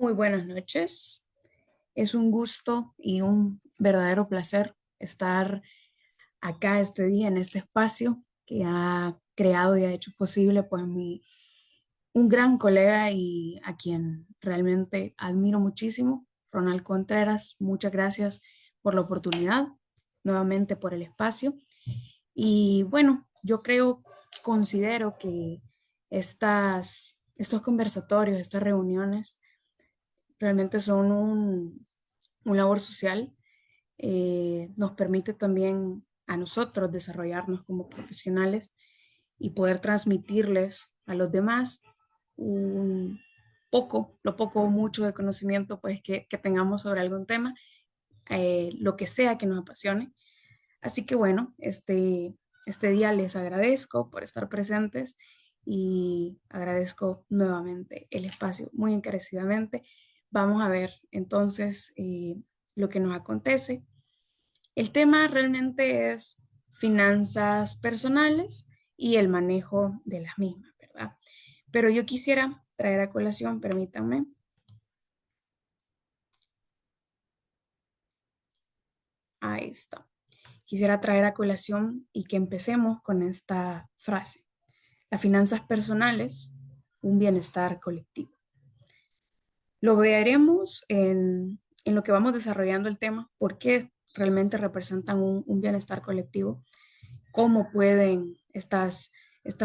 Muy buenas noches. Es un gusto y un verdadero placer estar acá este día en este espacio que ha creado y ha hecho posible pues un gran colega y a quien realmente admiro muchísimo, Ronald Contreras. Muchas gracias por la oportunidad, nuevamente por el espacio. Y bueno, yo considero que estos conversatorios, estas reuniones realmente son un labor social. Nos permite también a nosotros desarrollarnos como profesionales y poder transmitirles a los demás un lo poco o mucho de conocimiento pues que tengamos sobre algún tema, lo que sea que nos apasione. Así que bueno, este día les agradezco por estar presentes y agradezco nuevamente el espacio muy encarecidamente. Vamos a ver entonces lo que nos acontece. El tema realmente es finanzas personales y el manejo de las mismas, ¿verdad? Pero yo quisiera traer a colación, permítanme, ahí está. Quisiera traer a colación y que empecemos con esta frase. Las finanzas personales, un bienestar colectivo. Lo veremos en lo que vamos desarrollando el tema, por qué realmente representan un bienestar colectivo, cómo pueden estas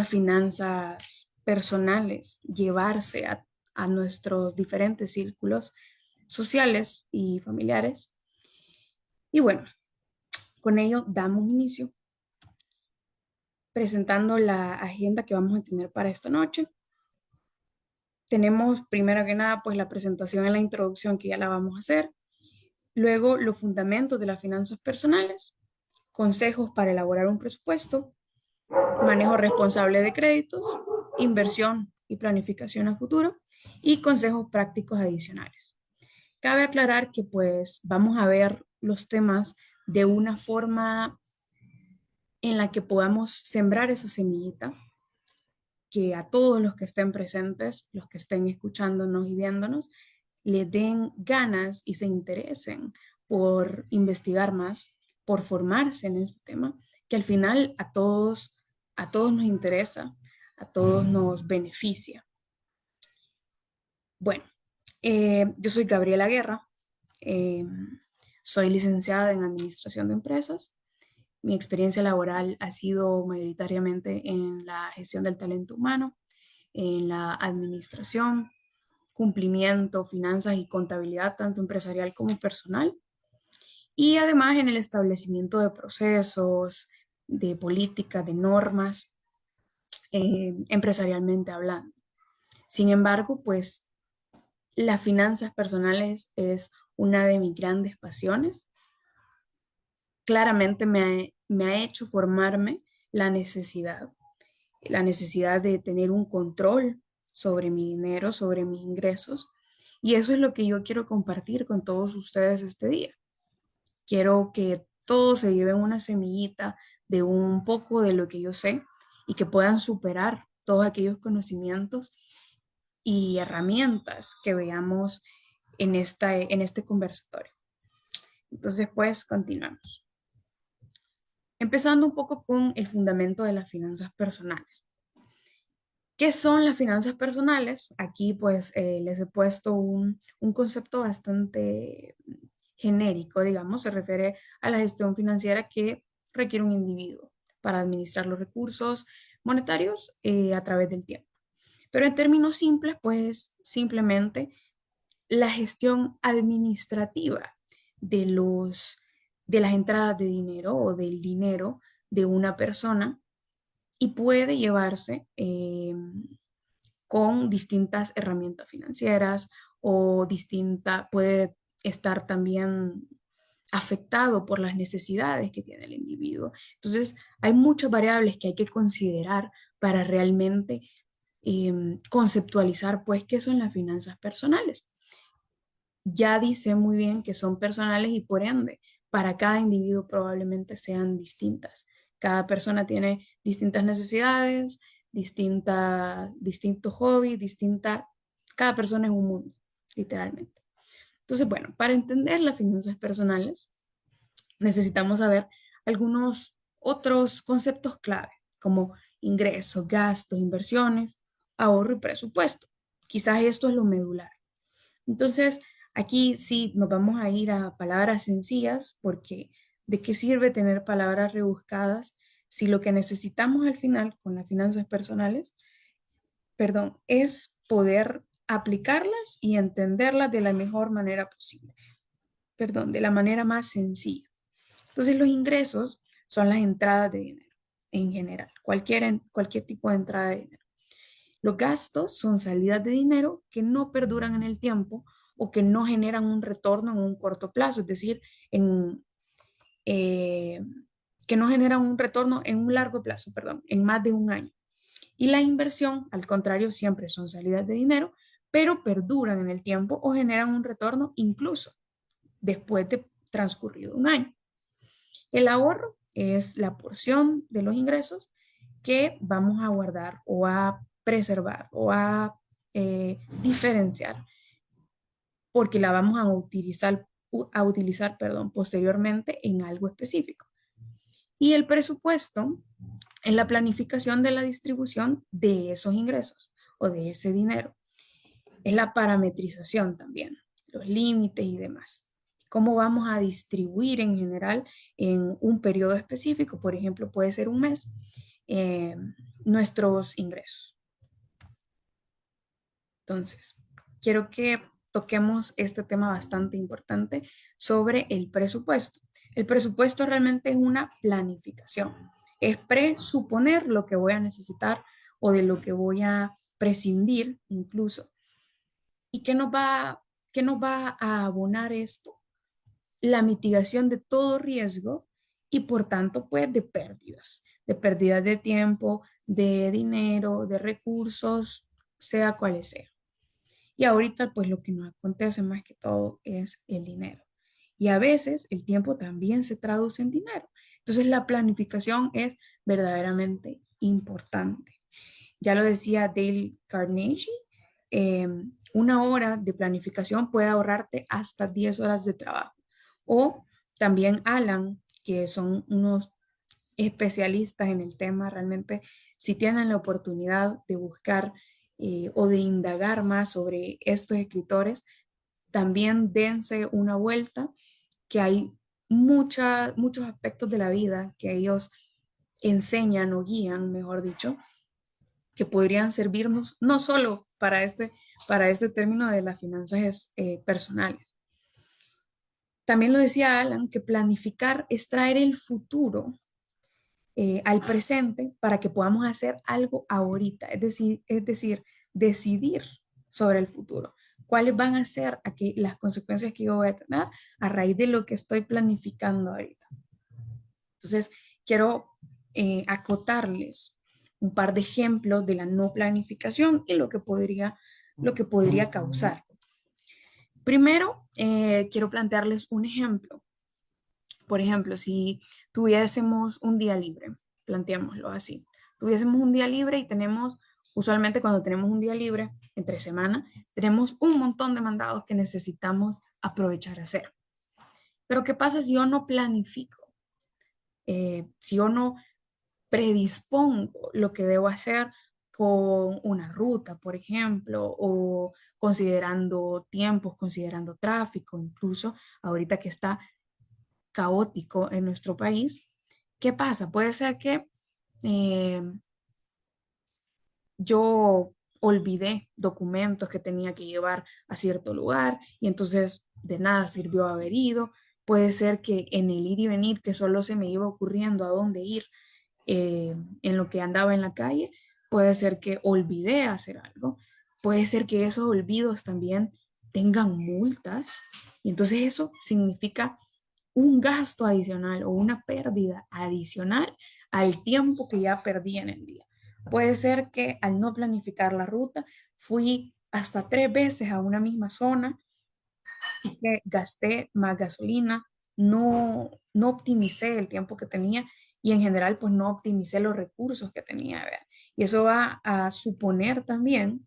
finanzas personales llevarse a nuestros diferentes círculos sociales y familiares. Y bueno, con ello damos inicio presentando la agenda que vamos a tener para esta noche. Tenemos primero que nada pues la presentación en la introducción que ya la vamos a hacer, luego los fundamentos de las finanzas personales, consejos para elaborar un presupuesto, manejo responsable de créditos, inversión y planificación a futuro y consejos prácticos adicionales. Cabe aclarar que pues vamos a ver los temas de una forma en la que podamos sembrar esa semillita que a todos los que estén presentes, los que estén escuchándonos y viéndonos, le den ganas y se interesen por investigar más, por formarse en este tema, que al final a todos nos interesa, a todos nos beneficia. Bueno, yo soy Gabriela Guerra, eh, soy licenciada en Administración de Empresas. Mi experiencia laboral ha sido mayoritariamente en la gestión del talento humano, en la administración, cumplimiento, finanzas y contabilidad, tanto empresarial como personal, y además en el establecimiento de procesos, de políticas, de normas, empresarialmente hablando. Sin embargo, pues las finanzas personales es una de mis grandes pasiones. Claramente me ha hecho formarme la necesidad, la necesidad de tener un control sobre mi dinero, sobre mis ingresos. Y eso es lo que yo quiero compartir con todos ustedes este día. Quiero que todos se lleven una semillita de un poco de lo que yo sé y que puedan superar todos aquellos conocimientos y herramientas que veamos en este conversatorio. Entonces, pues, continuamos. Empezando un poco con el fundamento de las finanzas personales. ¿Qué son las finanzas personales? Aquí pues les he puesto un concepto bastante genérico, digamos, se refiere a la gestión financiera que requiere un individuo para administrar los recursos monetarios a través del tiempo. Pero en términos simples, pues simplemente la gestión administrativa de de las entradas de dinero o del dinero de una persona y puede llevarse con distintas herramientas financieras o puede estar también afectado por las necesidades que tiene el individuo. Entonces, hay muchas variables que hay que considerar para realmente conceptualizar, pues, qué son las finanzas personales. Ya dice muy bien que son personales y por ende, para cada individuo probablemente sean distintas. Cada persona tiene distintas necesidades, distintos hobbies, cada persona es un mundo, literalmente. Entonces, bueno, para entender las finanzas personales, necesitamos saber algunos otros conceptos clave, como ingresos, gastos, inversiones, ahorro y presupuesto. Quizás esto es lo medular. Entonces, aquí sí nos vamos a ir a palabras sencillas, porque ¿de qué sirve tener palabras rebuscadas si lo que necesitamos al final con las finanzas personales, perdón, es poder aplicarlas y entenderlas de la mejor manera posible, perdón, de la manera más sencilla? Entonces, los ingresos son las entradas de dinero en general, cualquier tipo de entrada de dinero. Los gastos son salidas de dinero que no perduran en el tiempo o que no generan un retorno en un corto plazo, es decir, en, eh, que no generan un retorno en un largo plazo, perdón, en más de un año. Y la inversión, al contrario, siempre son salidas de dinero, pero perduran en el tiempo o generan un retorno incluso después de transcurrido un año. El ahorro es la porción de los ingresos que vamos a guardar o a preservar o a diferenciar porque la vamos a utilizar, perdón, posteriormente en algo específico. Y el presupuesto es la planificación de la distribución de esos ingresos o de ese dinero. Es la parametrización también, los límites y demás. Cómo vamos a distribuir en general en un periodo específico, por ejemplo, puede ser un mes, eh, nuestros ingresos. Entonces, quiero que toquemos este tema bastante importante sobre el presupuesto. El presupuesto realmente es una planificación, es presuponer lo que voy a necesitar o de lo que voy a prescindir incluso. ¿Y qué nos va a abonar esto? La mitigación de todo riesgo y por tanto, pues, de pérdidas de tiempo, de dinero, de recursos, sea cuales sea. Y ahorita, pues, lo que nos acontece más que todo es el dinero. Y a veces el tiempo también se traduce en dinero. Entonces, la planificación es verdaderamente importante. Ya lo decía Dale Carnegie, eh, una hora de planificación puede ahorrarte hasta 10 horas de trabajo. O también Alan, que son unos especialistas en el tema, realmente si tienen la oportunidad de buscar o de indagar más sobre estos escritores, también dense una vuelta, que hay muchos aspectos de la vida que ellos enseñan o guían, mejor dicho, que podrían servirnos no solo para este término de las finanzas personales. También lo decía Alan, que planificar es traer el futuro al presente para que podamos hacer algo ahorita, es decir, decidir sobre el futuro. ¿Cuáles van a ser aquí las consecuencias que yo voy a tener a raíz de lo que estoy planificando ahorita? Entonces, quiero acotarles un par de ejemplos de la no planificación y lo que podría causar. Primero, quiero plantearles un ejemplo. Por ejemplo, si tuviésemos un día libre, planteémoslo así, tuviésemos un día libre y tenemos, usualmente cuando tenemos un día libre, entre semana, tenemos un montón de mandados que necesitamos aprovechar a hacer. Pero ¿qué pasa si yo no planifico? Si yo no predispongo lo que debo hacer con una ruta, por ejemplo, o considerando tiempos, considerando tráfico, incluso ahorita que está caótico en nuestro país. ¿Qué pasa? Puede ser que eh, yo olvidé documentos que tenía que llevar a cierto lugar y entonces de nada sirvió haber ido. Puede ser que en el ir y venir, que solo se me iba ocurriendo a dónde ir en lo que andaba en la calle, puede ser que olvidé hacer algo. Puede ser que esos olvidos también tengan multas y entonces eso significa un gasto adicional o una pérdida adicional al tiempo que ya perdí en el día. Puede ser que al no planificar la ruta fui hasta 3 veces a una misma zona y que gasté más gasolina, no optimicé el tiempo que tenía y en general pues no optimicé los recursos que tenía. ¿Verdad? Y eso va a suponer también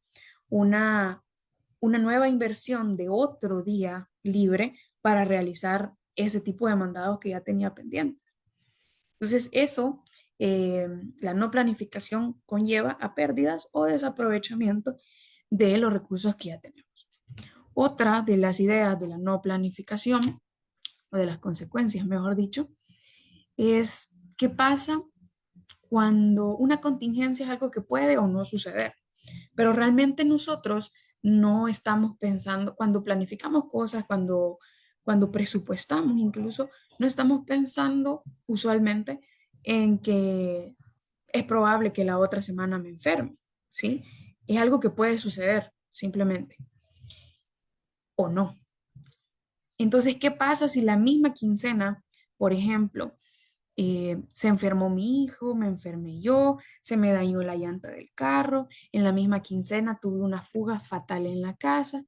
una, una nueva inversión de otro día libre para realizar ese tipo de mandados que ya tenía pendientes. Entonces, eso, eh, la no planificación conlleva a pérdidas o desaprovechamiento de los recursos que ya tenemos. Otra de las ideas de la no planificación, o de las consecuencias, mejor dicho, es qué pasa cuando una contingencia es algo que puede o no suceder. Pero realmente nosotros no estamos pensando, cuando planificamos cosas, cuando presupuestamos incluso, no estamos pensando usualmente en que es probable que la otra semana me enferme, ¿sí? Es algo que puede suceder simplemente o no. Entonces, ¿qué pasa si la misma quincena, por ejemplo, se enfermó mi hijo, me enfermé yo, se me dañó la llanta del carro, en la misma quincena tuve una fuga fatal en la casa?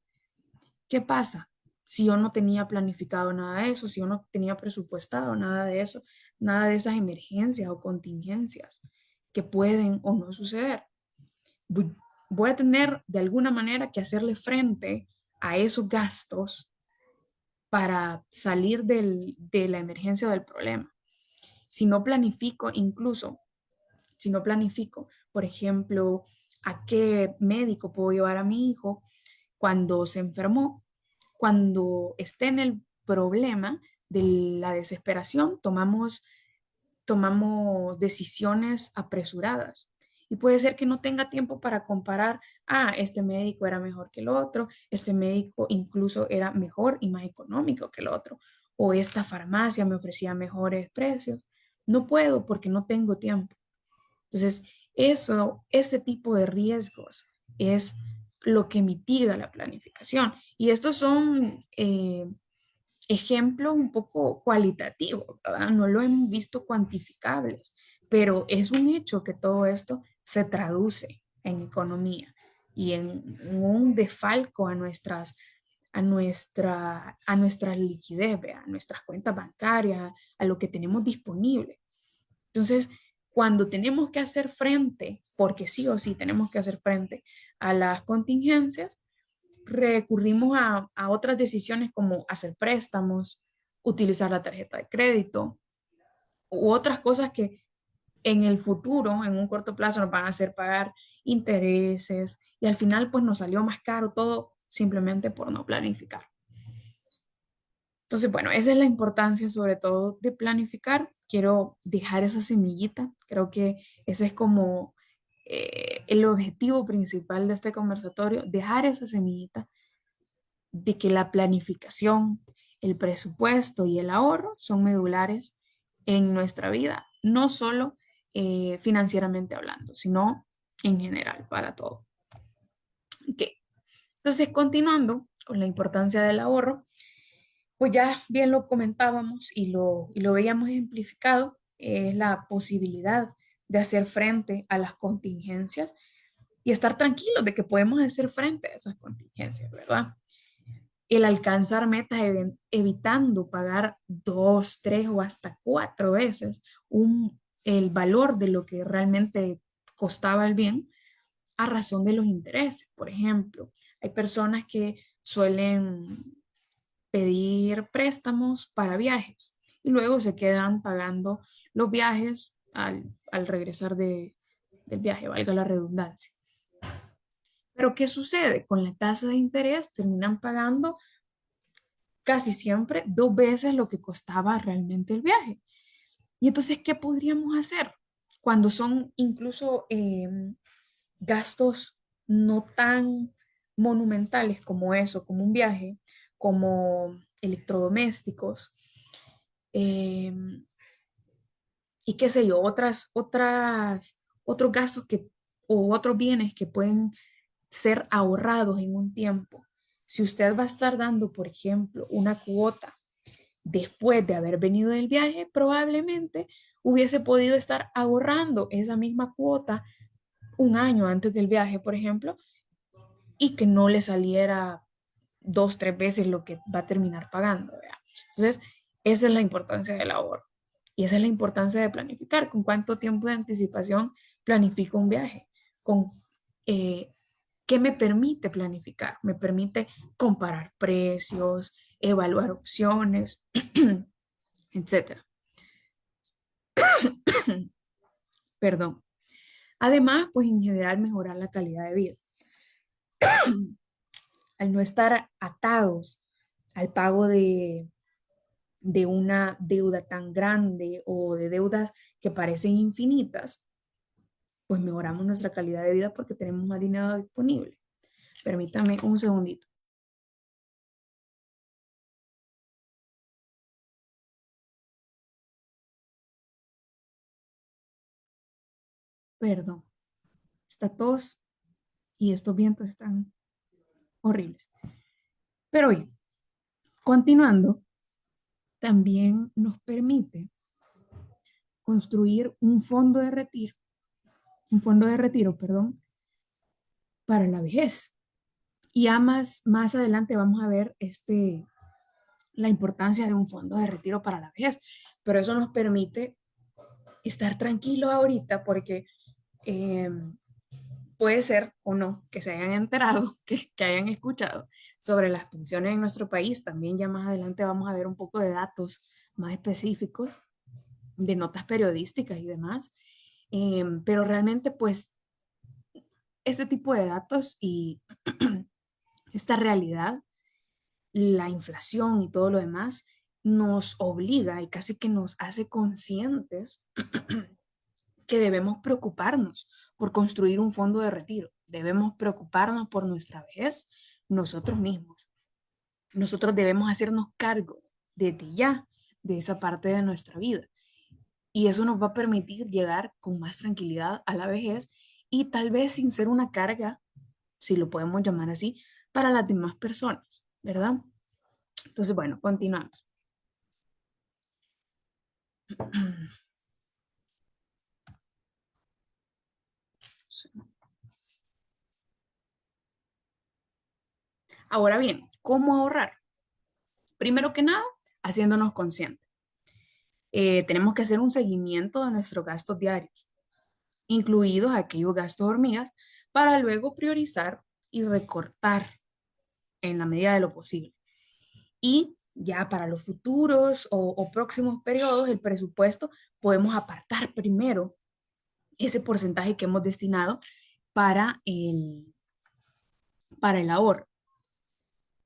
¿Qué pasa si yo no tenía planificado nada de eso, si yo no tenía presupuestado nada de eso, nada de esas emergencias o contingencias que pueden o no suceder? Voy voy a tener de alguna manera que hacerle frente a esos gastos para salir de la emergencia o del problema. Si no planifico, incluso si no planifico, por ejemplo, a qué médico puedo llevar a mi hijo cuando se enfermó, cuando esté en el problema de la desesperación, tomamos decisiones apresuradas. Y puede ser que no tenga tiempo para comparar, este médico era mejor que el otro, este médico incluso era mejor y más económico que el otro, o esta farmacia me ofrecía mejores precios. No puedo porque no tengo tiempo. Entonces, ese tipo de riesgos es lo que mitiga la planificación. Y estos son ejemplos un poco cualitativos, ¿verdad? No lo hemos visto cuantificables, pero es un hecho que todo esto se traduce en economía y en un desfalco a nuestra liquidez, a nuestras cuentas bancarias, a lo que tenemos disponible. Entonces, cuando tenemos que hacer frente, porque sí o sí tenemos que hacer frente a las contingencias, recurrimos a otras decisiones como hacer préstamos, utilizar la tarjeta de crédito u otras cosas que en el futuro, en un corto plazo, nos van a hacer pagar intereses y al final pues nos salió más caro todo simplemente por no planificar. Entonces, bueno, esa es la importancia sobre todo de planificar. Quiero dejar esa semillita. Creo que ese es como el objetivo principal de este conversatorio, dejar esa semillita de que la planificación, el presupuesto y el ahorro son medulares en nuestra vida, no solo financieramente hablando, sino en general para todo. Ok. Entonces, continuando con la importancia del ahorro, pues ya bien lo comentábamos y lo veíamos ejemplificado, es la posibilidad de hacer frente a las contingencias y estar tranquilos de que podemos hacer frente a esas contingencias, ¿verdad? El alcanzar metas evitando pagar dos, tres o hasta cuatro veces el valor de lo que realmente costaba el bien a razón de los intereses. Por ejemplo, hay personas que suelen pedir préstamos para viajes y luego se quedan pagando los viajes al regresar del viaje, valga la redundancia. Pero ¿qué sucede? Con la tasa de interés terminan pagando casi siempre dos veces lo que costaba realmente el viaje. Y entonces, ¿qué podríamos hacer cuando son incluso gastos no tan monumentales como eso, como un viaje, como electrodomésticos, eh, y qué sé yo, otros gastos o otros bienes que pueden ser ahorrados en un tiempo? Si usted va a estar dando, por ejemplo, una cuota después de haber venido del viaje, probablemente hubiese podido estar ahorrando esa misma cuota un año antes del viaje, por ejemplo, y que no le saliera dos, tres veces lo que va a terminar pagando, ¿verdad? Entonces, esa es la importancia del ahorro y esa es la importancia de planificar. ¿Con cuánto tiempo de anticipación planifico un viaje? ¿Con eh, qué me permite planificar? Me permite comparar precios, evaluar opciones, etcétera. Perdón. Además, pues en general mejorar la calidad de vida. Al no estar atados al pago de una deuda tan grande o de deudas que parecen infinitas, pues mejoramos nuestra calidad de vida porque tenemos más dinero disponible. Permítame un segundito. Perdón. Esta tos y estos vientos están horribles. Pero bien, continuando, también nos permite construir un fondo de retiro, perdón, para la vejez. Y ya más adelante vamos a ver la importancia de un fondo de retiro para la vejez, pero eso nos permite estar tranquilos ahorita porque eh, puede ser o no que se hayan enterado, que hayan escuchado sobre las pensiones en nuestro país. También ya más adelante vamos a ver un poco de datos más específicos de notas periodísticas y demás. Pero realmente pues este tipo de datos y esta realidad, la inflación y todo lo demás, nos obliga y casi que nos hace conscientes que debemos preocuparnos por construir un fondo de retiro. Debemos preocuparnos por nuestra vejez nosotros mismos. Nosotros debemos hacernos cargo desde ya de esa parte de nuestra vida. Y eso nos va a permitir llegar con más tranquilidad a la vejez y tal vez sin ser una carga, si lo podemos llamar así, para las demás personas, ¿verdad? Entonces, bueno, continuamos. Ahora bien, ¿cómo ahorrar? Primero que nada, haciéndonos conscientes. Tenemos que hacer un seguimiento de nuestros gastos diarios, incluidos aquellos gastos hormigas, para luego priorizar y recortar en la medida de lo posible. Y ya para los futuros o próximos periodos, el presupuesto podemos apartar primero ese porcentaje que hemos destinado para para el ahorro.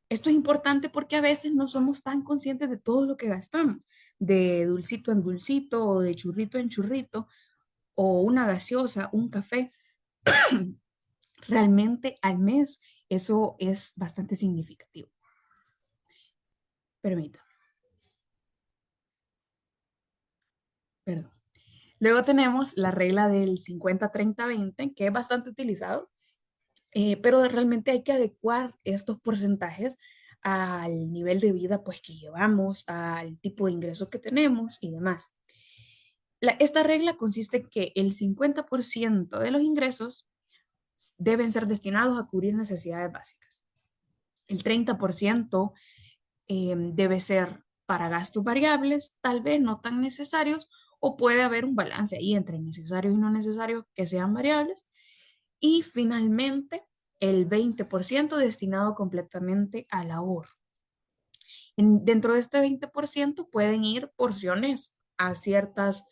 Esto es importante porque a veces no somos tan conscientes de todo lo que gastamos, de dulcito en dulcito o de churrito en churrito o una gaseosa, un café. Realmente al mes eso es bastante significativo. Permítame, perdón. Luego tenemos la regla del 50-30-20, que es bastante utilizado, pero realmente hay que adecuar estos porcentajes al nivel de vida pues que llevamos, al tipo de ingresos que tenemos y demás. Esta regla consiste en que el 50% de los ingresos deben ser destinados a cubrir necesidades básicas. El 30% debe ser para gastos variables, tal vez no tan necesarios, o puede haber un balance ahí entre necesarios y no necesarios que sean variables. Y finalmente, el 20% destinado completamente al ahorro. Dentro de este 20% pueden ir porciones a ciertas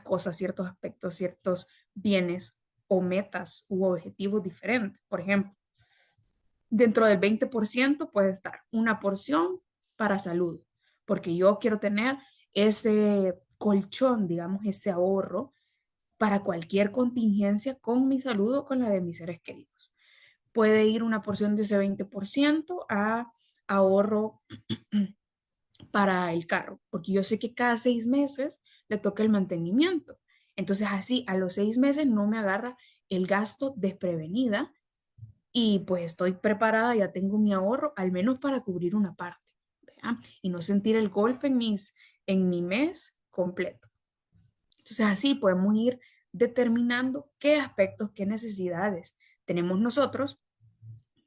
cosas, ciertos aspectos, ciertos bienes o metas u objetivos diferentes. Por ejemplo, dentro del 20% puede estar una porción para salud, porque yo quiero tener ese colchón, digamos, ese ahorro para cualquier contingencia con mi salud o con la de mis seres queridos. Puede ir una porción de ese 20% a ahorro para el carro, porque yo sé que cada 6 meses le toca el mantenimiento. Entonces así a los 6 meses no me agarra el gasto desprevenida y pues estoy preparada, ya tengo mi ahorro al menos para cubrir una parte, ¿verdad? Y no sentir el golpe en mi mes completo. Entonces así podemos ir determinando qué aspectos, qué necesidades tenemos nosotros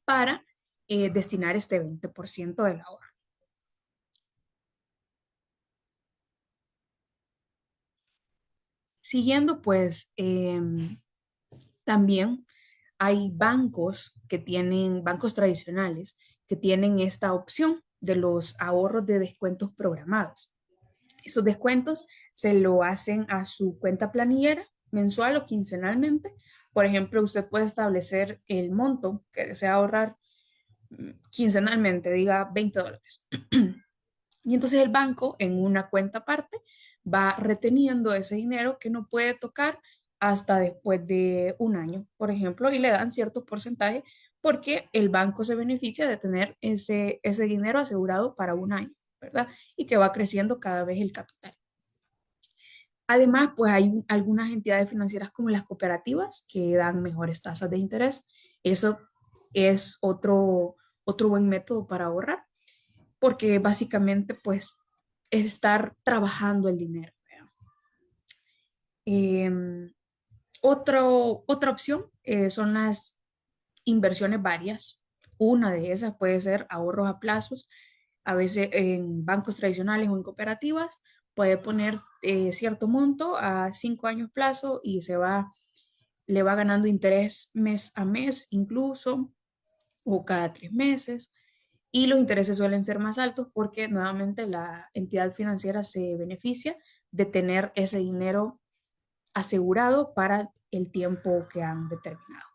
para destinar este 20% del ahorro. Siguiendo, pues también hay bancos tradicionales que tienen esta opción de los ahorros de descuentos programados. Esos descuentos se lo hacen a su cuenta planillera mensual o quincenalmente. Por ejemplo, usted puede establecer el monto que desea ahorrar quincenalmente, diga $20. Y entonces el banco en una cuenta aparte va reteniendo ese dinero que no puede tocar hasta después de un año, por ejemplo, y le dan cierto porcentaje porque el banco se beneficia de tener ese dinero asegurado para un año, ¿verdad? Y que va creciendo cada vez el capital. Además, pues hay algunas entidades financieras como las cooperativas que dan mejores tasas de interés. Eso es otro buen método para ahorrar porque básicamente pues es estar trabajando el dinero. Eh, otra opción son las inversiones varias. Una de esas puede ser ahorros a plazos, a veces en bancos tradicionales o en cooperativas. Puede poner cierto monto a 5 años plazo y le va ganando interés mes a mes incluso o cada 3 meses. Y los intereses suelen ser más altos porque nuevamente la entidad financiera se beneficia de tener ese dinero asegurado para el tiempo que han determinado.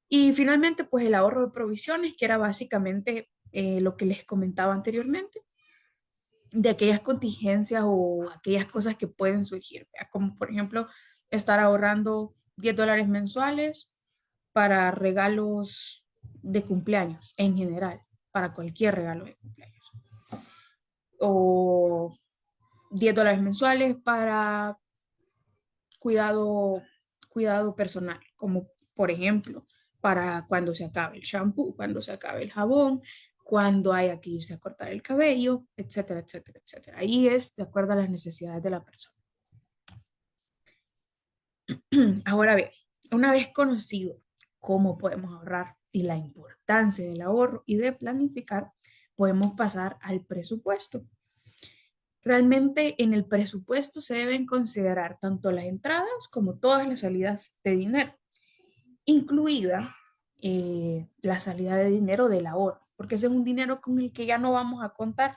Y finalmente, pues el ahorro de provisiones, que era básicamente lo que les comentaba anteriormente, de aquellas contingencias o aquellas cosas que pueden surgir, ¿verdad? Como por ejemplo estar ahorrando $10 mensuales para regalos de cumpleaños en general, para cualquier regalo de cumpleaños. O $10 mensuales para cuidado, cuidado personal, como por ejemplo, para cuando se acabe el shampoo, cuando se acabe el jabón, cuando haya que irse a cortar el cabello, etcétera, etcétera, etcétera. Ahí es de acuerdo a las necesidades de la persona. Ahora bien, una vez conocido cómo podemos ahorrar y la importancia del ahorro y de planificar, podemos pasar al presupuesto. Realmente en el presupuesto se deben considerar tanto las entradas como todas las salidas de dinero, incluida la salida de dinero del ahorro, porque ese es un dinero con el que ya no vamos a contar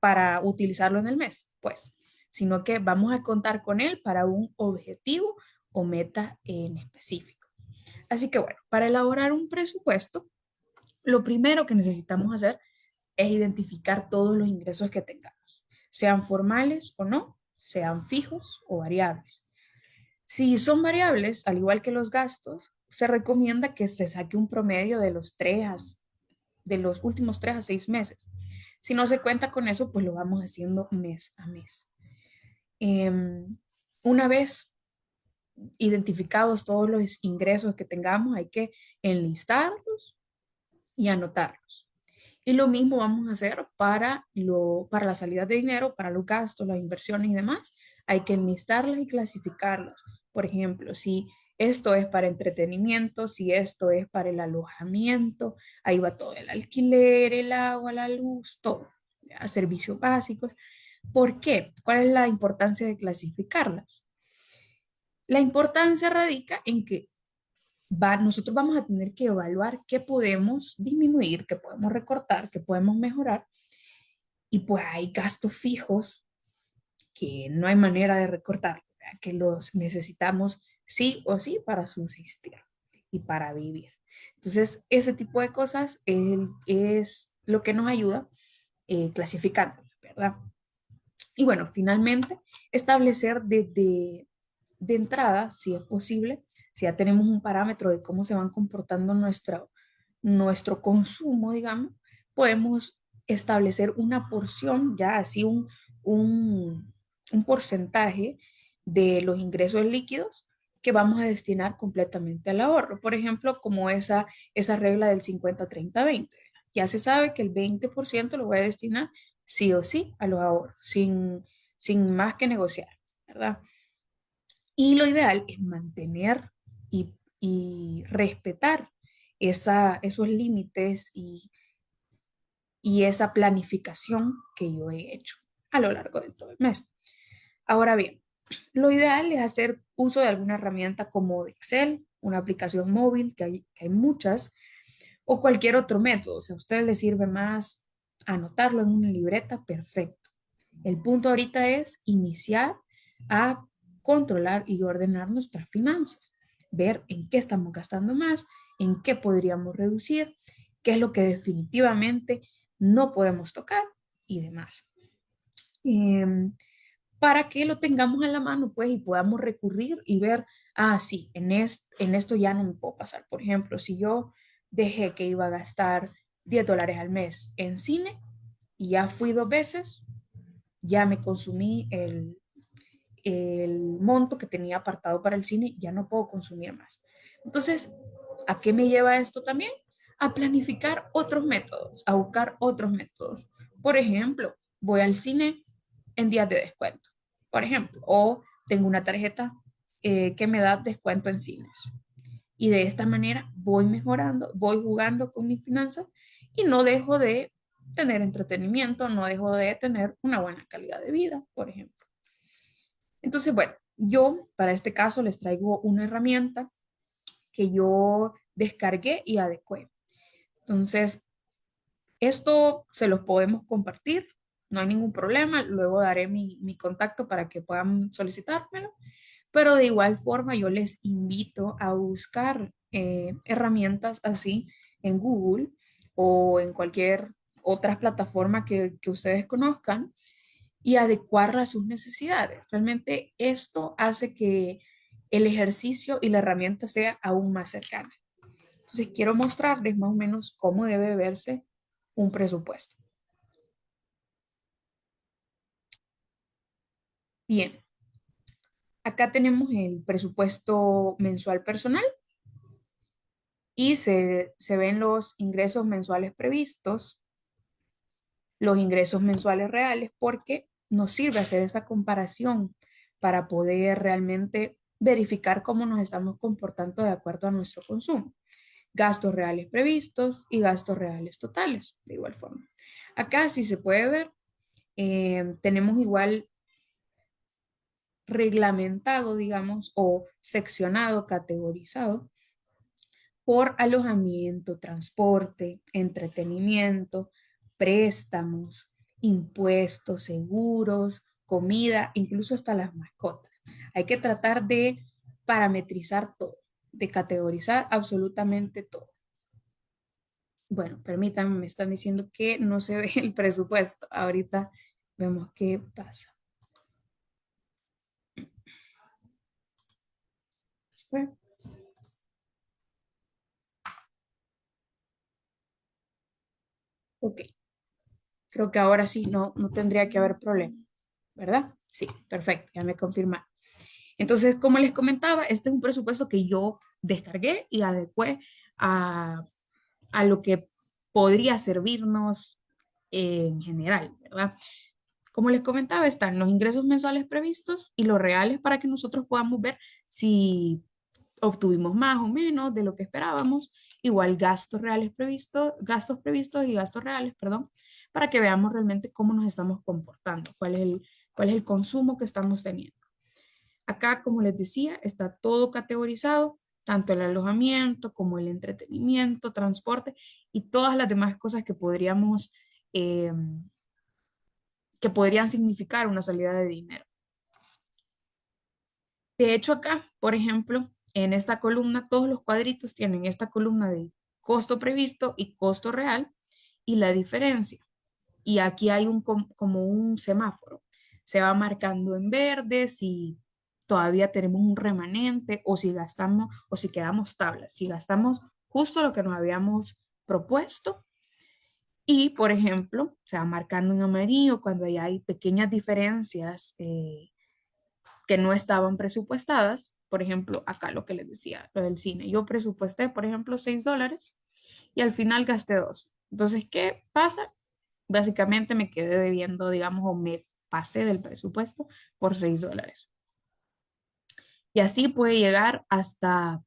para utilizarlo en el mes, pues, sino que vamos a contar con él para un objetivo o meta en específico. Así que bueno, para elaborar un presupuesto, lo primero que necesitamos hacer es identificar todos los ingresos que tengamos, sean formales o no, sean fijos o variables. Si son variables, al igual que los gastos, se recomienda que se saque un promedio de los últimos 3 a 6 meses. Si no se cuenta con eso, pues lo vamos haciendo mes a mes. Una vez identificados todos los ingresos que tengamos, hay que enlistarlos y anotarlos. Y lo mismo vamos a hacer para la salida de dinero, para los gastos, las inversiones y demás. Hay que enlistarlas y clasificarlas. Por ejemplo, si esto es para entretenimiento, si esto es para el alojamiento, ahí va todo el alquiler, el agua, la luz, todo, ¿ya? Servicios básicos. ¿Por qué? ¿Cuál es la importancia de clasificarlas? La importancia radica en que nosotros vamos a tener que evaluar qué podemos disminuir, qué podemos recortar, qué podemos mejorar. Y pues hay gastos fijos que no hay manera de recortar, ¿verdad? Que los necesitamos sí o sí para subsistir y para vivir. Entonces, ese tipo de cosas es lo que nos ayuda clasificando, ¿verdad? Y bueno, finalmente, establecer de entrada, si es posible, si ya tenemos un parámetro de cómo se van comportando nuestro consumo, digamos, podemos establecer una porción, ya así un porcentaje de los ingresos líquidos que vamos a destinar completamente al ahorro. Por ejemplo, como esa regla del 50-30-20. Ya se sabe que el 20% lo voy a destinar sí o sí a los ahorros, sin más que negociar, ¿verdad? Y lo ideal es mantener y respetar esos límites y esa planificación que yo he hecho a lo largo de todo el mes. Ahora bien, lo ideal es hacer uso de alguna herramienta como Excel, una aplicación móvil, que hay muchas, o cualquier otro método. Si a usted le sirve más anotarlo en una libreta, perfecto. El punto ahorita es iniciar a controlar y ordenar nuestras finanzas, ver en qué estamos gastando más, en qué podríamos reducir, qué es lo que definitivamente no podemos tocar y demás. Em, para que lo tengamos a la mano, pues, y podamos recurrir y ver, sí, en esto ya no me puedo pasar. Por ejemplo, si yo dejé que iba a gastar $10 al mes en cine y ya fui 2 veces, ya me consumí el monto que tenía apartado para el cine, ya no puedo consumir más. Entonces, ¿a qué me lleva esto también? A planificar otros métodos, a buscar otros métodos. Por ejemplo, voy al cine en días de descuento, por ejemplo, o tengo una tarjeta que me da descuento en cines. Y de esta manera voy mejorando, voy jugando con mis finanzas y no dejo de tener entretenimiento, no dejo de tener una buena calidad de vida, por ejemplo. Entonces, bueno, yo para este caso les traigo una herramienta que yo descargué y adecué. Entonces, esto se los podemos compartir, no hay ningún problema. Luego daré mi contacto para que puedan solicitármelo. Pero de igual forma, yo les invito a buscar herramientas así en Google o en cualquier otra plataforma que ustedes conozcan y adecuarla a sus necesidades. Realmente esto hace que el ejercicio y la herramienta sea aún más cercana. Entonces, quiero mostrarles más o menos cómo debe verse un presupuesto. Bien, acá tenemos el presupuesto mensual personal y se ven los ingresos mensuales previstos, los ingresos mensuales reales, porque nos sirve hacer esta comparación para poder realmente verificar cómo nos estamos comportando de acuerdo a nuestro consumo. Gastos reales previstos y gastos reales totales, de igual forma. Acá, si se puede ver, tenemos igual reglamentado, digamos, o seccionado, categorizado por alojamiento, transporte, entretenimiento, préstamos impuestos, seguros, comida, incluso hasta las mascotas. Hay que tratar de parametrizar todo, de categorizar absolutamente todo. Bueno, permítanme, me están diciendo que no se ve el presupuesto. Ahorita vemos qué pasa. Bueno, ok, creo que ahora sí no tendría que haber problema, ¿verdad? Sí, perfecto, ya me confirma. Entonces, como les comentaba, este es un presupuesto que yo descargué y adecué a, a lo que podría servirnos en general, ¿verdad? Como les comentaba, están los ingresos mensuales previstos y los reales para que nosotros podamos ver si obtuvimos más o menos de lo que esperábamos, igual gastos previstos y gastos reales, perdón, para que veamos realmente cómo nos estamos comportando, cuál es el consumo que estamos teniendo. Acá, como les decía, está todo categorizado, tanto el alojamiento como el entretenimiento, transporte y todas las demás cosas eh, que podrían significar una salida de dinero. De hecho, acá, por ejemplo, en esta columna, todos los cuadritos tienen esta columna de costo previsto y costo real y la diferencia. Y aquí hay como un semáforo. Se va marcando en verde si todavía tenemos un remanente o si gastamos o si quedamos tablas, si gastamos justo lo que nos habíamos propuesto. Y, por ejemplo, se va marcando en amarillo cuando ya hay pequeñas diferencias que no estaban presupuestadas. Por ejemplo, acá lo que les decía, lo del cine. Yo presupuesté, por ejemplo, $6 y al final gasté 2. Entonces, ¿qué pasa? Básicamente me quedé debiendo, digamos, o me pasé del presupuesto por $6. Y así puede llegar hasta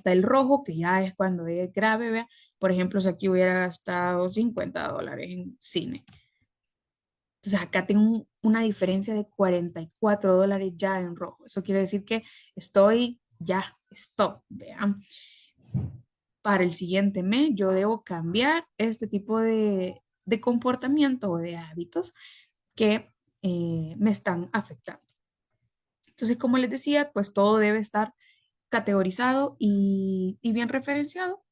el rojo, que ya es cuando es grave, ¿vea? Por ejemplo, si aquí hubiera gastado $50 en cine. Entonces acá tengo una diferencia de $44 ya en rojo. Eso quiere decir que estoy ya, stop, vean. Para el siguiente mes yo debo cambiar este tipo de comportamiento o de hábitos que me están afectando. Entonces, como les decía, pues todo debe estar categorizado y bien referenciado.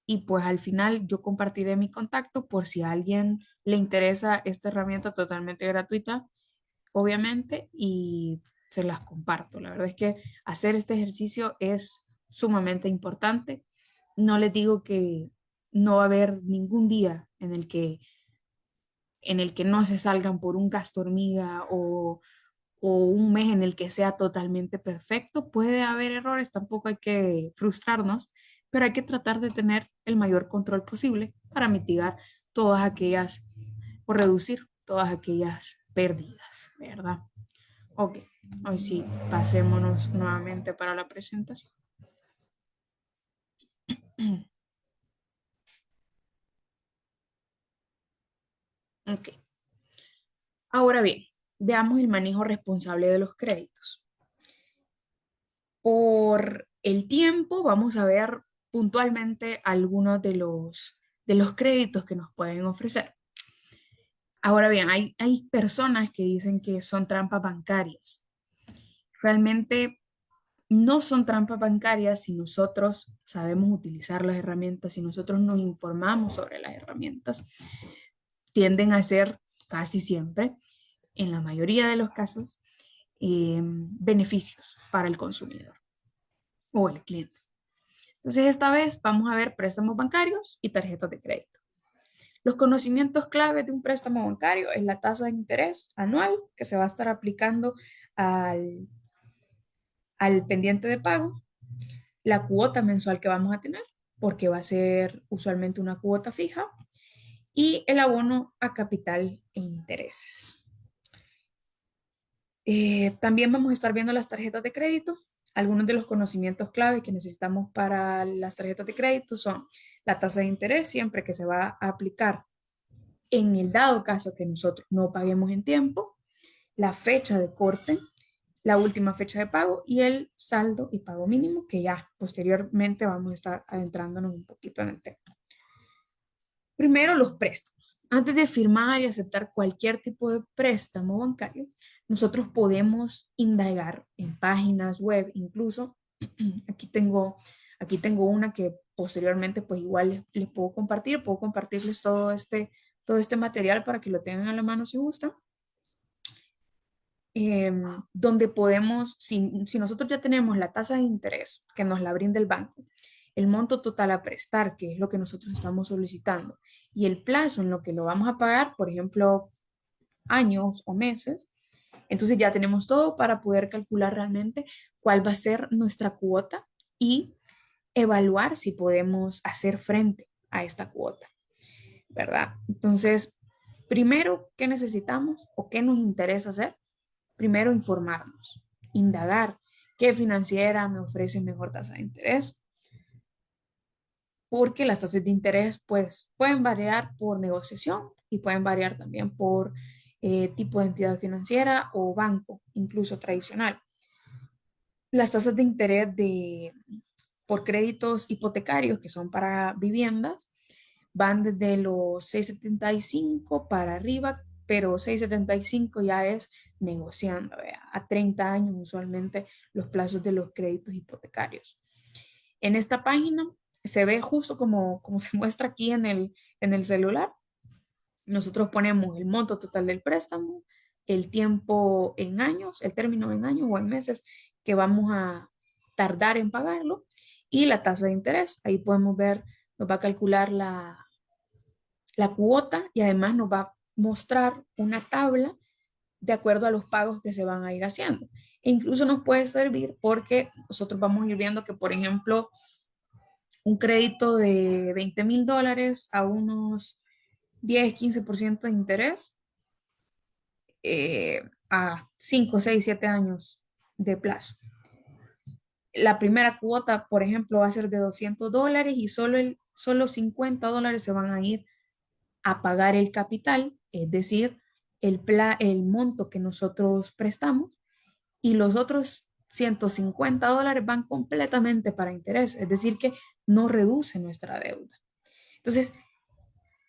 Y pues al final yo compartiré mi contacto por si a alguien le interesa esta herramienta totalmente gratuita, obviamente, y se las comparto. La verdad es que hacer este ejercicio es sumamente importante. No les digo que no va a haber ningún día en el que no se salgan por un gasto hormiga o un mes en el que sea totalmente perfecto. Puede haber errores, tampoco hay que frustrarnos, pero hay que tratar de tener el mayor control posible para mitigar todas aquellas o reducir todas aquellas pérdidas, ¿verdad? Ok, hoy sí, pasémonos nuevamente para la presentación. Ok, ahora bien, veamos el manejo responsable de los créditos. Por el tiempo, vamos a ver puntualmente algunos de los créditos que nos pueden ofrecer. Ahora bien, hay personas que dicen que son trampas bancarias. Realmente no son trampas bancarias si nosotros sabemos utilizar las herramientas, si nosotros nos informamos sobre las herramientas. Tienden a ser casi siempre, en la mayoría de los casos, beneficios para el consumidor o el cliente. Entonces, esta vez vamos a ver préstamos bancarios y tarjetas de crédito. Los conocimientos clave de un préstamo bancario es la tasa de interés anual que se va a estar aplicando al, al pendiente de pago, la cuota mensual que vamos a tener, porque va a ser usualmente una cuota fija, y el abono a capital e intereses. También vamos a estar viendo las tarjetas de crédito. Algunos de los conocimientos clave que necesitamos para las tarjetas de crédito son la tasa de interés, siempre que se va a aplicar en el dado caso que nosotros no paguemos en tiempo, la fecha de corte, la última fecha de pago y el saldo y pago mínimo, que ya posteriormente vamos a estar adentrándonos un poquito en el tema. Primero, los préstamos. Antes de firmar y aceptar cualquier tipo de préstamo bancario, nosotros podemos indagar en páginas web, incluso aquí tengo, aquí tengo una que posteriormente pues igual les puedo compartirles todo este material para que lo tengan a la mano si gustan, donde podemos, si nosotros ya tenemos la tasa de interés que nos la brinda el banco, el monto total a prestar, que es lo que nosotros estamos solicitando, y el plazo en lo que lo vamos a pagar, por ejemplo, años o meses, entonces ya tenemos todo para poder calcular realmente cuál va a ser nuestra cuota y evaluar si podemos hacer frente a esta cuota, ¿verdad? Entonces, primero, ¿qué necesitamos o qué nos interesa hacer? Primero, informarnos, indagar qué financiera me ofrece mejor tasa de interés, porque las tasas de interés pues pueden variar por negociación y pueden variar también por tipo de entidad financiera o banco, incluso tradicional. Las tasas de interés por créditos hipotecarios, que son para viviendas, van desde los 6,75 para arriba, pero 6,75 ya es negociando, ¿vea? A 30 años usualmente los plazos de los créditos hipotecarios. En esta página se ve justo como se muestra aquí en el celular. Nosotros ponemos el monto total del préstamo, el tiempo en años, el término en años o en meses que vamos a tardar en pagarlo y la tasa de interés. Ahí podemos ver, nos va a calcular la cuota y además nos va a mostrar una tabla de acuerdo a los pagos que se van a ir haciendo. E incluso nos puede servir porque nosotros vamos a ir viendo que, por ejemplo, un crédito de $20,000 a unos 10-15% de interés a 5 6 7 años de plazo. La primera cuota, por ejemplo, va a ser de $200 y solo $50 se van a ir a pagar el capital, es decir, el monto que nosotros prestamos, y los otros $150 van completamente para interés, es decir, que no reduce nuestra deuda. Entonces,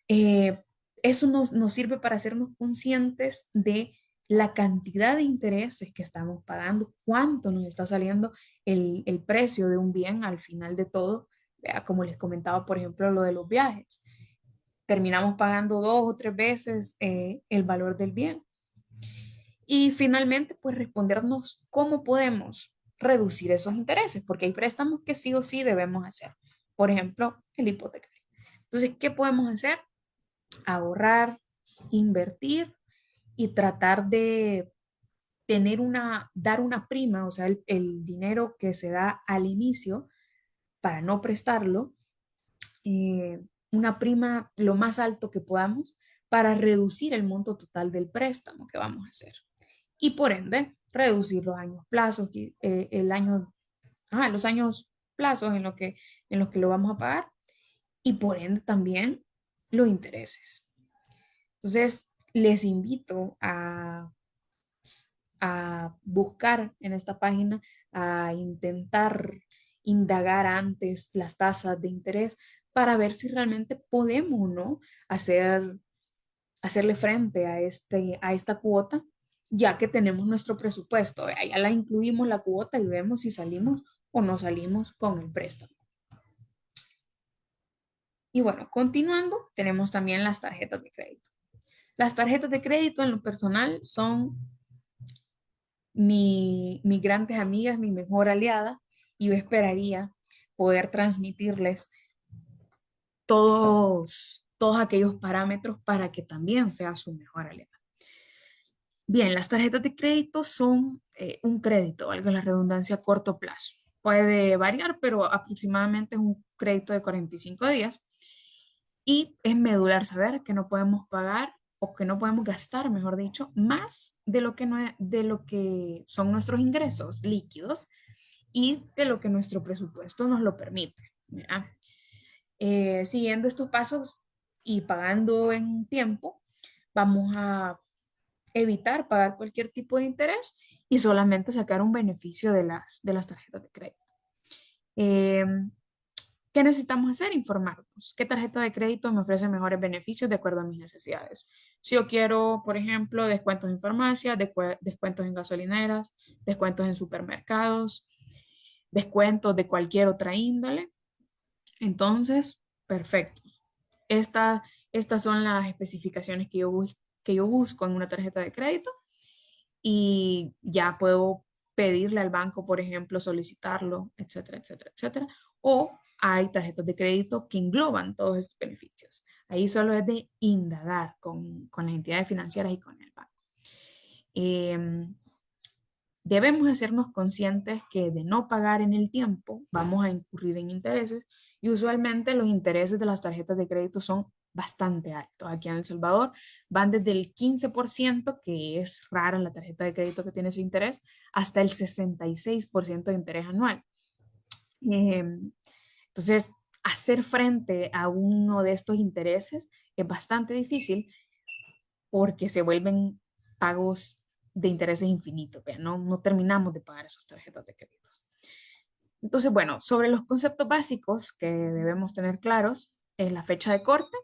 eh, eso nos sirve para hacernos conscientes de la cantidad de intereses que estamos pagando, cuánto nos está saliendo el precio de un bien al final de todo. Vea, como les comentaba, por ejemplo, lo de los viajes. Terminamos pagando 2 o 3 veces el valor del bien. Y finalmente, pues respondernos cómo podemos reducir esos intereses, porque hay préstamos que sí o sí debemos hacer. Por ejemplo, el hipotecario. Entonces, ¿qué podemos hacer? Ahorrar, invertir y tratar de dar una prima, o sea, el dinero que se da al inicio para no prestarlo, una prima lo más alto que podamos para reducir el monto total del préstamo que vamos a hacer. Y por ende, reducir los años plazos, los años plazos en los que lo vamos a pagar y por ende también los intereses. Entonces, les invito a buscar en esta página, a intentar indagar antes las tasas de interés para ver si realmente podemos o no hacer, hacerle frente a esta cuota, ya que tenemos nuestro presupuesto. Ya la incluimos la cuota y vemos si salimos o no salimos con el préstamo. Y bueno, continuando, tenemos también las tarjetas de crédito. Las tarjetas de crédito en lo personal son mis grandes amigas, mi mejor aliada, y yo esperaría poder transmitirles todos aquellos parámetros para que también sea su mejor aliada. Bien, las tarjetas de crédito son un crédito, valga la redundancia, a corto plazo. Puede variar, pero aproximadamente es un crédito de 45 días. Y es medular saber que no podemos pagar o que no podemos gastar, mejor dicho, más de lo que, de lo que son nuestros ingresos líquidos y de lo que nuestro presupuesto nos lo permite. ¿Ya? Siguiendo estos pasos y pagando en tiempo, vamos a evitar pagar cualquier tipo de interés y solamente sacar un beneficio de las tarjetas de crédito. Eh, ¿Qué necesitamos hacer? Informarnos. ¿Qué tarjeta de crédito me ofrece mejores beneficios de acuerdo a mis necesidades? Si yo quiero, por ejemplo, descuentos en farmacias, descuentos en gasolineras, descuentos en supermercados, descuentos de cualquier otra índole, entonces, perfecto. Esta- Estas son las especificaciones que yo busco en una tarjeta de crédito y ya puedo pedirle al banco, por ejemplo, solicitarlo, etcétera, etcétera, etcétera. O hay tarjetas de crédito que engloban todos estos beneficios. Ahí solo es de indagar con las entidades financieras y con el banco. Em, Debemos hacernos conscientes que de no pagar en el tiempo vamos a incurrir en intereses y usualmente los intereses de las tarjetas de crédito son bastante altos. Aquí en El Salvador van desde el 15%, que es rara la tarjeta de crédito que tiene ese interés, hasta el 66% de interés anual. Entonces, hacer frente a uno de estos intereses es bastante difícil porque se vuelven pagos de intereses infinitos, ¿vea? No terminamos de pagar esas tarjetas de crédito. Entonces, bueno, sobre los conceptos básicos que debemos tener claros, es la fecha de corte,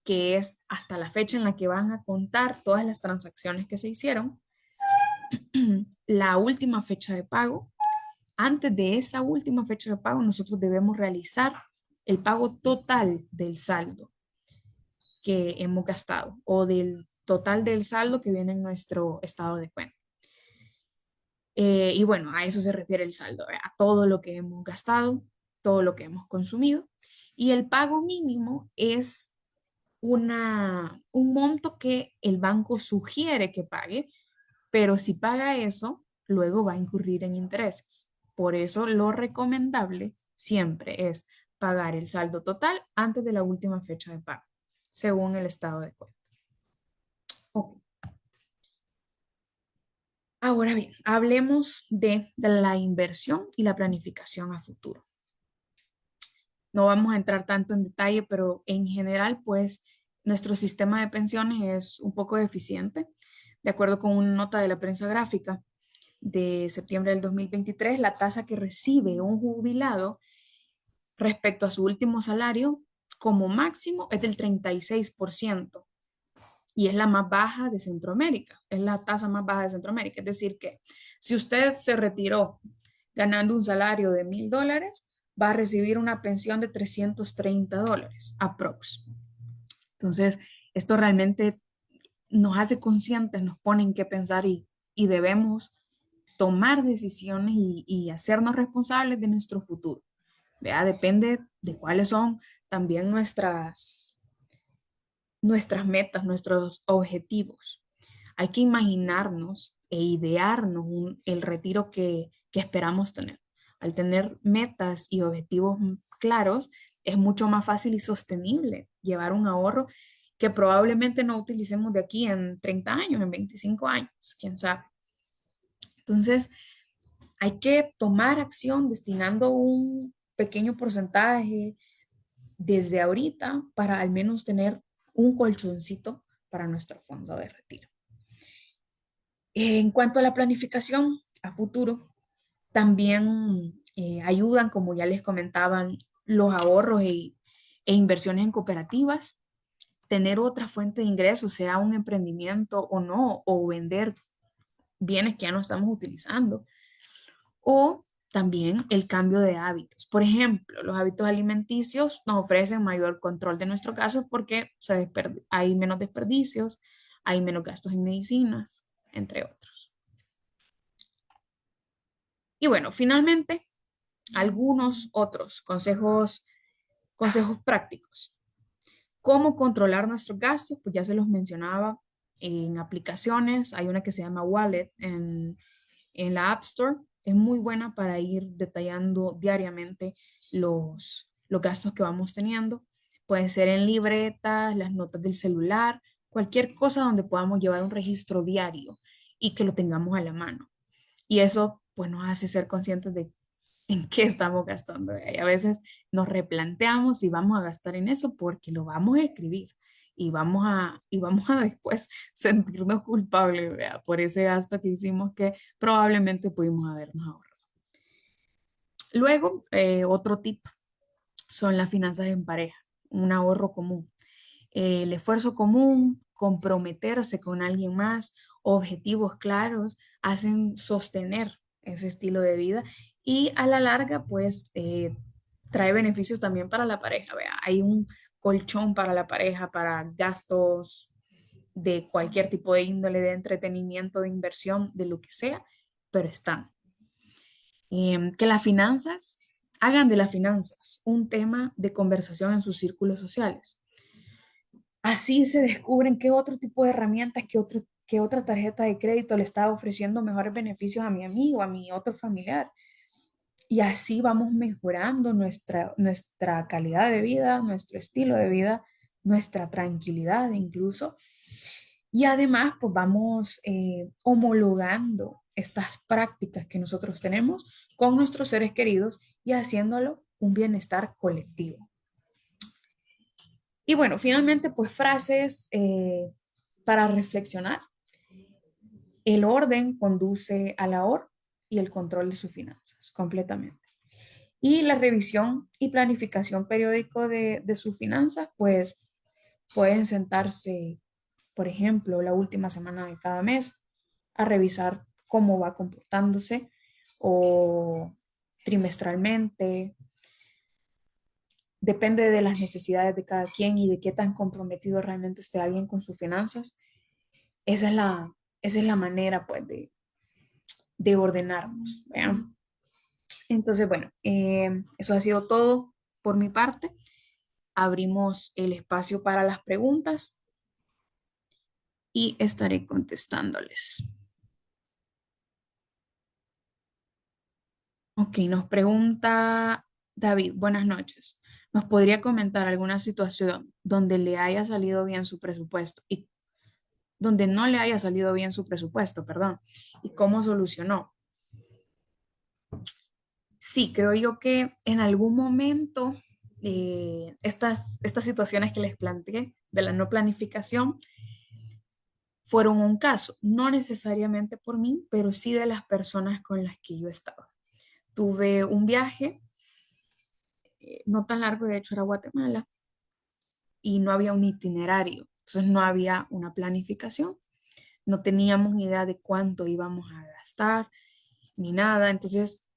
que es hasta la fecha en la que van a contar todas las transacciones que se hicieron, la última fecha de pago. Antes de esa última fecha de pago, nosotros debemos realizar el pago total del saldo que hemos gastado o del total del saldo que viene en nuestro estado de cuenta. Y bueno, a eso se refiere el saldo, a todo lo que hemos gastado, todo lo que hemos consumido. Y el pago mínimo es un monto que el banco sugiere que pague, pero si paga eso, luego va a incurrir en intereses. Por eso lo recomendable siempre es pagar el saldo total antes de la última fecha de pago, según el estado de cuenta. Ok. Ahora bien, hablemos de la inversión y la planificación a futuro. No vamos a entrar tanto en detalle, pero en general, pues nuestro sistema de pensiones es un poco deficiente. De acuerdo con una nota de la prensa gráfica de septiembre del 2023, la tasa que recibe un jubilado respecto a su último salario como máximo es del 36% y es la más baja de Centroamérica, es la tasa más baja de Centroamérica. Es decir, que si usted se retiró ganando un salario de $1,000, va a recibir una pensión de $330, aprox. Entonces, esto realmente nos hace conscientes, nos pone en qué pensar y debemos tomar decisiones y hacernos responsables de nuestro futuro. ¿Vea? Depende de cuáles son también nuestras metas, nuestros objetivos. Hay que imaginarnos e idearnos el retiro que esperamos tener. Al tener metas y objetivos claros, es mucho más fácil y sostenible llevar un ahorro que probablemente no utilicemos de aquí en 30 años, en 25 años, quién sabe. Entonces, hay que tomar acción destinando un pequeño porcentaje desde ahorita para al menos tener un colchoncito para nuestro fondo de retiro. En cuanto a la planificación a futuro, también ayudan, como ya les comentaban, los ahorros e inversiones en cooperativas, tener otra fuente de ingresos, sea un emprendimiento o no, o vender bienes que ya no estamos utilizando, o también el cambio de hábitos. Por ejemplo, los hábitos alimenticios nos ofrecen mayor control de nuestro caso porque hay menos desperdicios, hay menos gastos en medicinas, entre otros. Y bueno, finalmente, algunos otros consejos prácticos. ¿Cómo controlar nuestros gastos? Pues ya se los mencionaba en aplicaciones. Hay una que se llama Wallet en la App Store. Es muy buena para ir detallando diariamente los gastos que vamos teniendo. Puede ser en libretas, las notas del celular, cualquier cosa donde podamos llevar un registro diario y que lo tengamos a la mano. Y eso pues nos hace ser conscientes de en qué estamos gastando. Y a veces nos replanteamos si vamos a gastar en eso porque lo vamos a escribir y vamos a después sentirnos culpables, ¿vea? Por ese gasto que hicimos que probablemente pudimos habernos ahorrado. Luego, otro tip son las finanzas en pareja, un ahorro común, el esfuerzo común, comprometerse con alguien más, objetivos claros, hacen sostener ese estilo de vida y a la larga, pues, trae beneficios también para la pareja. Vea, hay un colchón para la pareja, para gastos de cualquier tipo de índole, de entretenimiento, de inversión, de lo que sea, pero están. Que las finanzas, hagan de las finanzas un tema de conversación en sus círculos sociales. Así se descubren qué otro tipo de herramientas, qué otra tarjeta de crédito le está ofreciendo mejores beneficios a mi amigo, a mi otro familiar. Y así vamos mejorando nuestra calidad de vida, nuestro estilo de vida, nuestra tranquilidad incluso. Y además, pues vamos homologando estas prácticas que nosotros tenemos con nuestros seres queridos y haciéndolo un bienestar colectivo. Y bueno, finalmente, pues frases para reflexionar. El orden conduce al ahorro y el control de sus finanzas, completamente. Y la revisión y planificación periódico de sus finanzas, pues pueden sentarse, por ejemplo, la última semana de cada mes a revisar cómo va comportándose o trimestralmente. Depende de las necesidades de cada quien y de qué tan comprometido realmente esté alguien con sus finanzas. Esa es esa es la manera, pues, de ordenarnos. ¿Vean? Entonces, bueno, eso ha sido todo por mi parte. Abrimos el espacio para las preguntas y estaré contestándoles. Ok, nos pregunta David, buenas noches. ¿Nos podría comentar alguna situación donde le haya salido bien su presupuesto y donde no le haya salido bien su presupuesto, perdón, y cómo solucionó? Sí, creo yo que en algún momento estas situaciones que les planteé de la no planificación fueron un caso, no necesariamente por mí, pero sí de las personas con las que yo estaba. Tuve un viaje, no tan largo, de hecho era Guatemala, y no había un itinerario, entonces no había una planificación, no teníamos idea de cuánto íbamos a gastar ni nada, entonces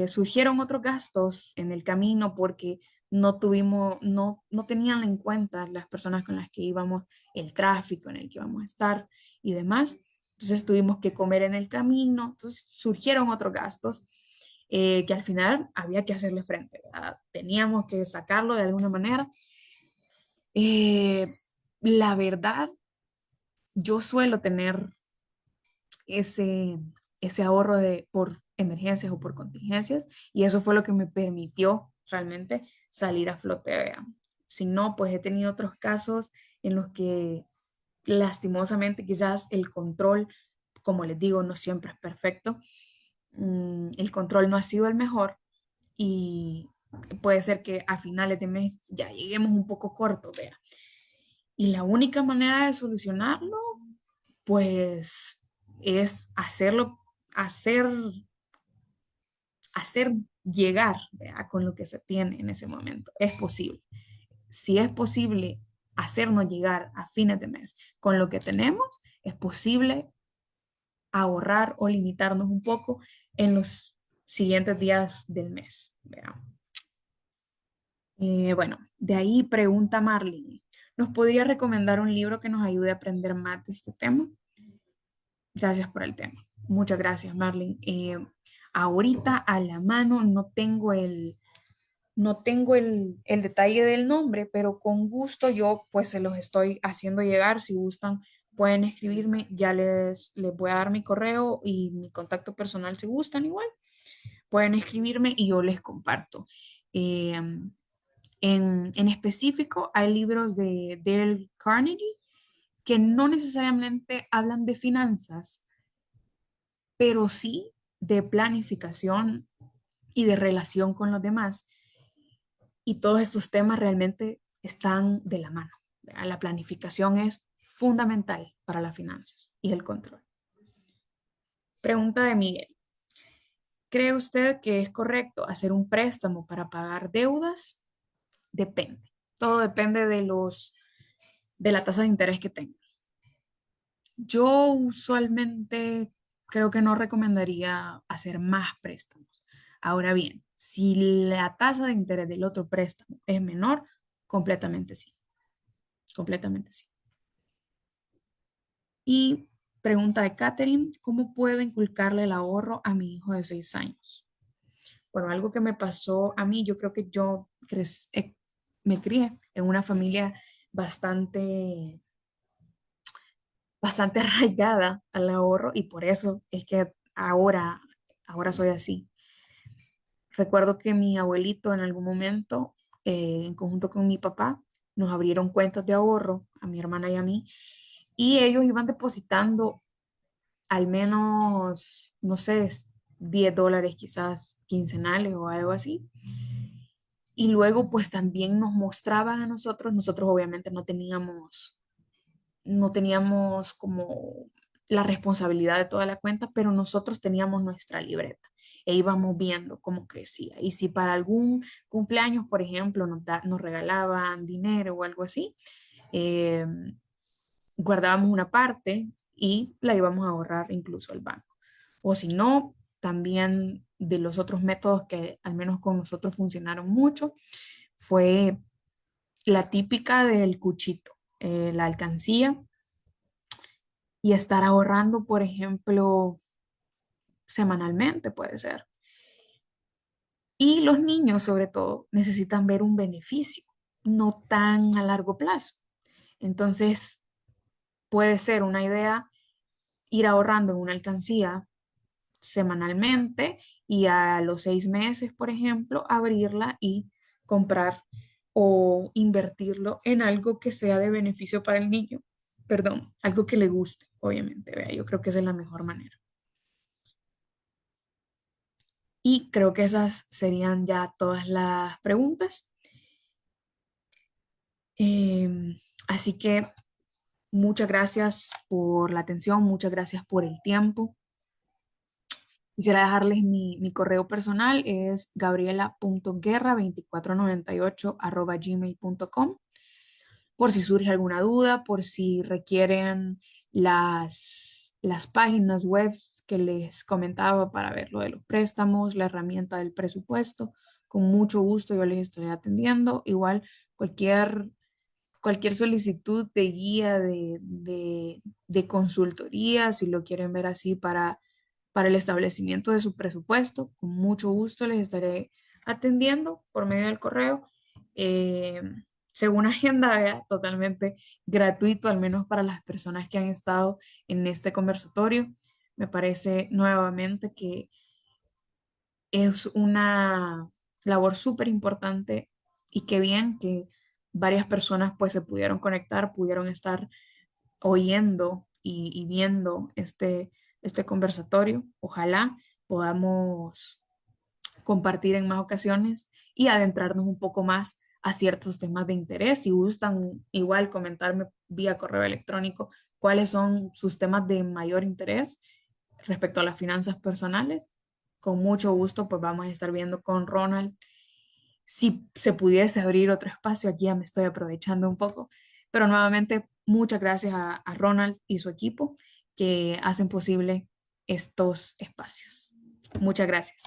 surgieron otros gastos en el camino porque no tenían en cuenta las personas con las que íbamos, el tráfico en el que íbamos a estar y demás. Entonces tuvimos que comer en el camino, entonces surgieron otros gastos que al final había que hacerle frente, ¿verdad? Teníamos que sacarlo de alguna manera. Eh, la verdad, yo suelo tener ese, ese ahorro por emergencias o por contingencias y eso fue lo que me permitió realmente salir a flote. Vea. Si no, pues he tenido otros casos en los que lastimosamente quizás el control, como les digo, no siempre es perfecto. El control no ha sido el mejor y puede ser que a finales de mes ya lleguemos un poco cortos, vea. Y la única manera de solucionarlo, pues, es hacer, hacer llegar, vea, con lo que se tiene en ese momento. Es posible. Si es posible hacernos llegar a fines de mes con lo que tenemos, es posible ahorrar o limitarnos un poco en los siguientes días del mes. Vea. Bueno, de ahí pregunta Marlene. ¿Nos podría recomendar un libro que nos ayude a aprender más de este tema? Gracias por el tema. Muchas gracias, Marlene. Ahorita a la mano no tengo el detalle del nombre, pero con gusto yo pues se los estoy haciendo llegar. Si gustan, pueden escribirme. Ya les voy a dar mi correo y mi contacto personal si gustan igual. Pueden escribirme y yo les comparto. Eh, en específico, hay libros de Dale Carnegie que no necesariamente hablan de finanzas, pero sí de planificación y de relación con los demás. Y todos estos temas realmente están de la mano. La planificación es fundamental para las finanzas y el control. Pregunta de Miguel. ¿Cree usted que es correcto hacer un préstamo para pagar deudas? depende. Todo depende de la tasa de interés que tenga. Yo usualmente creo que no recomendaría hacer más préstamos. Ahora bien, si la tasa de interés del otro préstamo es menor, completamente sí, completamente sí. Y pregunta de Catherine, ¿cómo puedo inculcarle el ahorro a mi hijo de 6 años? Bueno, algo que me pasó a mí, yo creo que me crié en una familia bastante, bastante arraigada al ahorro y por eso es que ahora soy así. Recuerdo que mi abuelito en algún momento, en conjunto con mi papá, nos abrieron cuentas de ahorro a mi hermana y a mí y ellos iban depositando al menos, no sé, $10 quizás quincenales o algo así. Y luego pues también nos mostraban a nosotros obviamente no teníamos como la responsabilidad de toda la cuenta, pero nosotros teníamos nuestra libreta e íbamos viendo cómo crecía. Y si para algún cumpleaños, por ejemplo, nos regalaban dinero o algo así, eh, guardábamos una parte y la íbamos a ahorrar incluso al banco. O si no, también de los otros métodos que al menos con nosotros funcionaron mucho, fue la típica del cuchito, la alcancía y estar ahorrando, por ejemplo, semanalmente puede ser. Y los niños, sobre todo, necesitan ver un beneficio, no tan a largo plazo. Entonces, puede ser una idea ir ahorrando en una alcancía semanalmente y a los 6 meses, por ejemplo, abrirla y comprar o invertirlo en algo que sea de beneficio para el niño. Perdón, algo que le guste, obviamente. Vea, yo creo que esa es la mejor manera. Y creo que esas serían ya todas las preguntas. Así que muchas gracias por la atención, muchas gracias por el tiempo. Quisiera dejarles mi correo personal, es gabriela.guerra2498@gmail.com por si surge alguna duda, por si requieren las páginas web que les comentaba para ver lo de los préstamos, la herramienta del presupuesto. Con mucho gusto yo les estaré atendiendo. Igual cualquier solicitud de guía, de consultoría, si lo quieren ver así para el establecimiento de su presupuesto, con mucho gusto les estaré atendiendo por medio del correo. eh, Según agenda, ¿verdad? Totalmente gratuito, al menos para las personas que han estado en este conversatorio. Me parece nuevamente que es una labor súper importante y qué bien que varias personas pues se pudieron conectar, pudieron estar oyendo y viendo este conversatorio. Ojalá podamos compartir en más ocasiones y adentrarnos un poco más a ciertos temas de interés. Si gustan, igual comentarme vía correo electrónico cuáles son sus temas de mayor interés respecto a las finanzas personales. Con mucho gusto, pues vamos a estar viendo con Ronald si se pudiese abrir otro espacio. Aquí ya me estoy aprovechando un poco, pero nuevamente muchas gracias a Ronald y su equipo que hacen posible estos espacios. Muchas gracias.